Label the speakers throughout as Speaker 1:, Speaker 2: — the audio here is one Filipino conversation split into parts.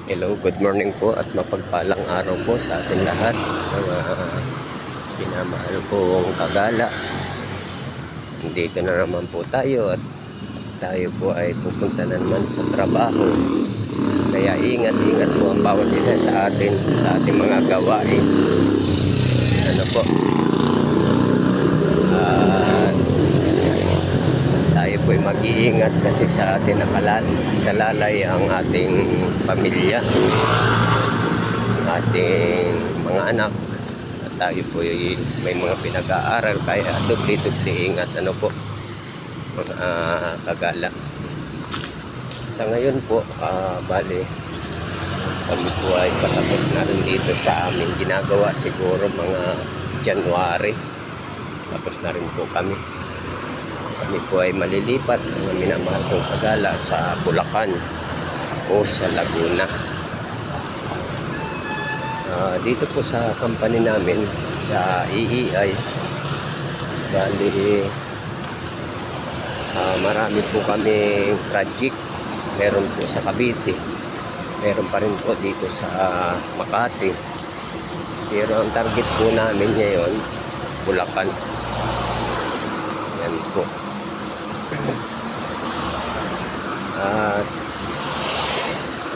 Speaker 1: Hello, good morning po at mapagpalang araw po sa ating lahat, mga pinamahal kong kagala. Dito na naman po tayo at tayo po ay pupunta na naman sa trabaho. Kaya ingat-ingat po ang bawat isa sa atin, sa ating mga gawain. Ano po? Tayo po ay mag-iingat kasi sa atin nakasalalay ang ating pamilya, ating mga anak, at tayo po ay may mga pinag-aaral, kaya dubli-dubli ingat po mga kagala. Sa ngayon po bali kami po ay patapos na rin dito sa aming ginagawa, siguro mga January tapos na rin po kami po ay malilipat ng minamahal kong kagala sa Bulacan o sa Laguna. Dito po sa company namin sa EEI, bali marami po kami project. Meron po sa Cavite, meron pa rin po dito sa Makati, pero ang target po namin ngayon Bulacan. Yan po. At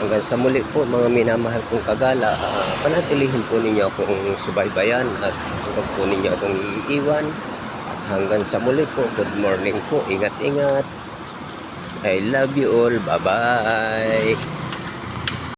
Speaker 1: hanggang sa muli po mga minamahal kong kagala, panatilihin po ninyo akong subaybayan at huwag po ninyo akong iiwan. At hanggang sa muli po, good morning po, ingat-ingat. I love you all, bye bye.